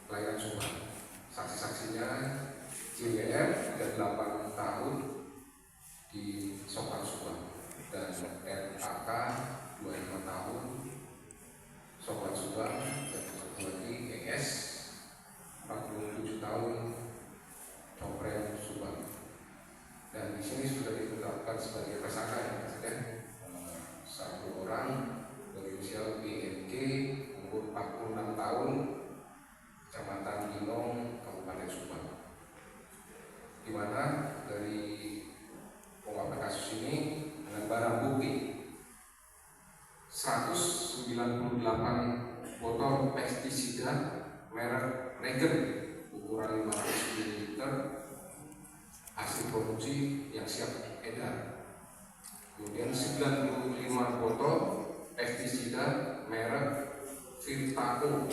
Kelahiran Subang. Saksi-saksinya JWM 38 tahun di Sokal Subang dan RAK 25 tahun Sokal Subang, dan satu lagi ES 47 tahun Coprem Subang. Dan di sini sudah ditetapkan sebagai tersangka ya Presiden, satu orang berinisial BNG umur 46 tahun, Kecamatan Binong, Kabupaten Subang. Di mana dari pengungkapan kasus ini dengan barang bukti 198 botol pestisida merek Regen ukuran 500 ml hasil produksi yang siap edar. Kemudian 95 botol pestisida merek Virtaco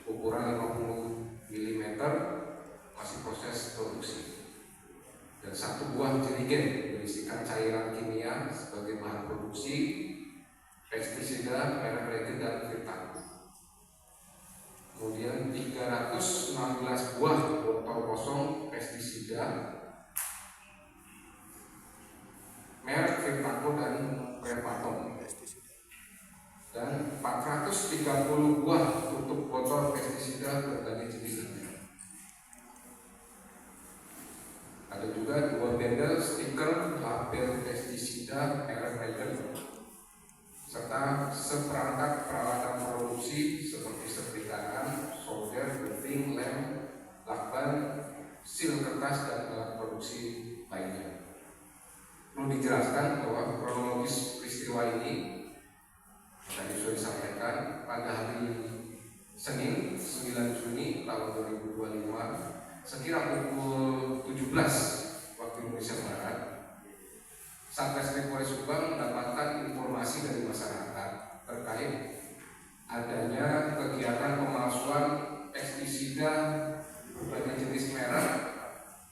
ukuran 50 mm masih proses produksi, dan satu buah jerigen berisikan cairan kimia sebagai bahan produksi pestisida merek Regen dan Virtaco. Kemudian 316 buah botol kosong pestisida merek Virtaco dan Prepaton, dan 430 buah tutup botol pestisida berbagai jenis. Ada juga 2 bendel stiker label pestisida merek Regen, serta seperangkat peralatan produksi seperti setrikaan, solder, gunting, lem, lakban, sil kertas, dan alat produksi lainnya. Perlu dijelaskan bahwa kronologis peristiwa ini tadi sudah disampaikan pada hari Senin 9 Juni tahun 2025 sekira pukul 17 waktu Indonesia Barat, Satreskrim Polres Subang mendapatkan informasi dari masyarakat terkait adanya kegiatan pemalsuan pestisida berbagai jenis merek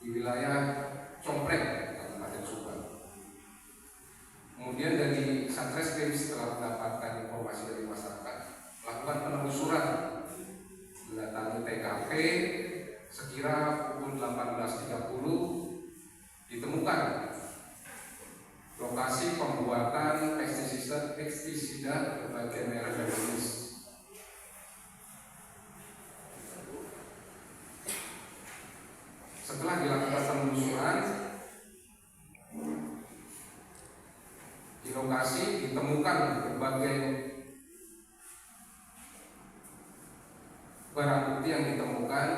di wilayah Compreng, Kabupaten Subang. Kemudian dari Satreskrim setelah mendapatkan informasi dari masyarakat melakukan penelusuran, mendatangi TKP sekira pukul 18.30 ditemukan lokasi pembuatan pestisida berbagai merek dan jenis. Setelah dilakukan penelusuran, di lokasi ditemukan berbagai barang bukti yang ditemukan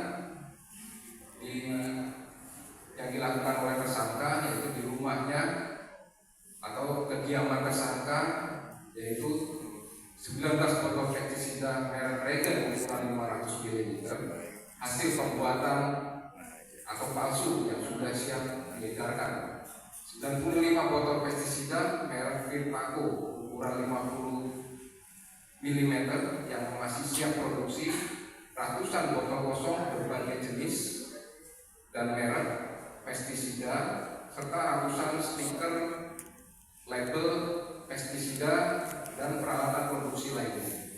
yang dilakukan oleh tersangka, yaitu di rumahnya atau kediaman tersangka, yaitu 19 botol pestisida merek Regen ukuran 500 ml hasil pembuatan atau palsu yang sudah siap diedarkan, 95 botol pestisida merek Virtaco ukuran 50 mm yang masih siap produksi, ratusan botol kosong berbagai jenis dan merek pestisida, serta ratusan stiker label pestisida dan peralatan produksi lainnya.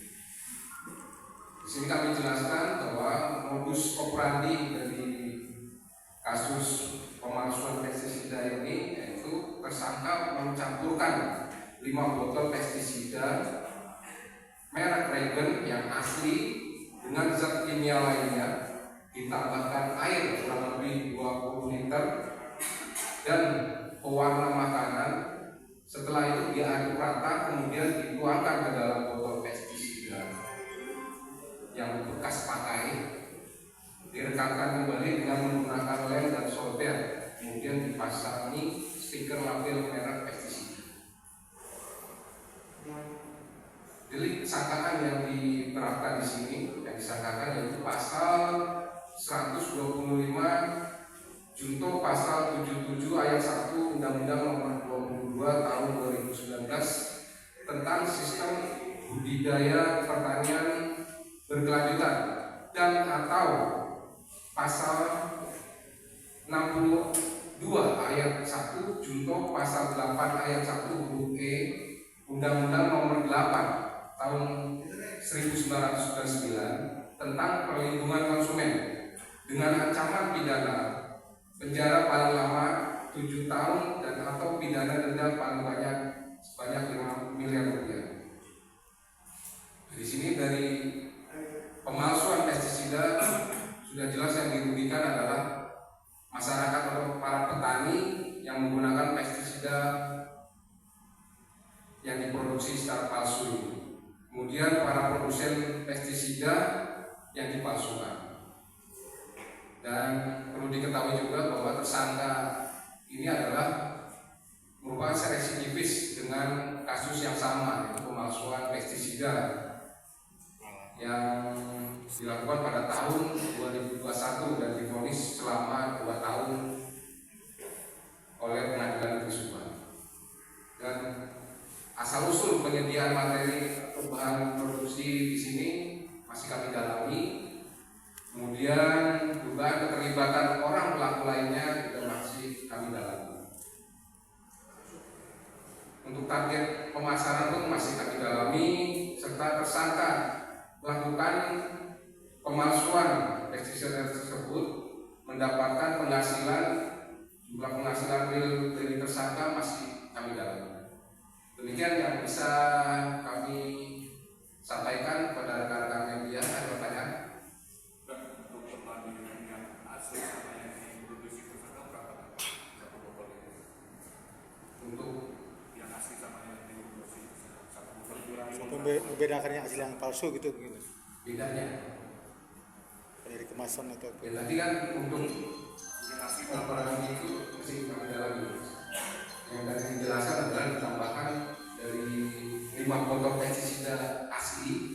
Di sini kami jelaskan bahwa modus operandi dari kasus pemalsuan pestisida ini yaitu tersangka mencampurkan 5 botol pestisida merek Regen yang asli dengan zat kimia lainnya, ditambahkan air kurang lebih 20 liter dan pewarna makanan. Setelah itu diaduk rata, kemudian dituangkan ke dalam botol pestisida yang bekas pakai, direkatkan kembali dengan menggunakan lem dan solder, kemudian dipasangi stiker label merek pestisida. Delik sangkaan yang diterapkan di sini, yang disangkakan yaitu pasal 125 junto pasal 77 ayat 1 Undang-Undang Nomor 22 Tahun 2019 tentang sistem budidaya pertanian berkelanjutan, dan atau pasal 62 ayat 1 junto pasal 8 ayat 1 huruf E Undang-Undang Nomor 8 tahun 1999 tentang perlindungan konsumen dengan ancaman pidana penjara paling lama 7 tahun dan atau pidana denda paling banyak sebanyak 5 miliar rupiah. Di sini dari pemalsuan pestisida sudah jelas yang dirugikan adalah masyarakat atau para petani yang menggunakan pestisida yang diproduksi secara palsu ini. Kemudian para produsen pestisida yang dipalsukan. Dan perlu diketahui juga bahwa tersangka ini adalah merupakan residivis dengan kasus yang sama, yaitu pemalsuan pestisida yang dilakukan pada tahun 2021 dan divonis selama 2 tahun oleh Pengadilan Negeri Subang. Dan asal usul penyediaan materi atau bahan produksi di sini masih kami dalami. Kemudian dugaan keterlibatan orang pelaku lainnya juga masih kami dalami. Untuk target pemasaran pun masih kami dalami, serta tersangka melakukan pemalsuan pestisida tersebut mendapatkan penghasilan, jumlah penghasilan real dari tersangka masih kami dalami. Demikian yang bisa kami sampaikan kepada rekan-rekan media. Ada pertanyaan? Untuk perbandingan yang asli sama yang diproduksi tersangka berapa? Satu botol itu? Untuk yang asli sama yang diproduksi satu botol itu Membedakan yang asli yang palsu gitu. Bedanya Dari kemasan atau apa? ya, tadi kan untuk yang asli laporan itu masih kami dalami. Yang tadi dijelaskan adalah ditambahkan dari 5 botol pestisida asli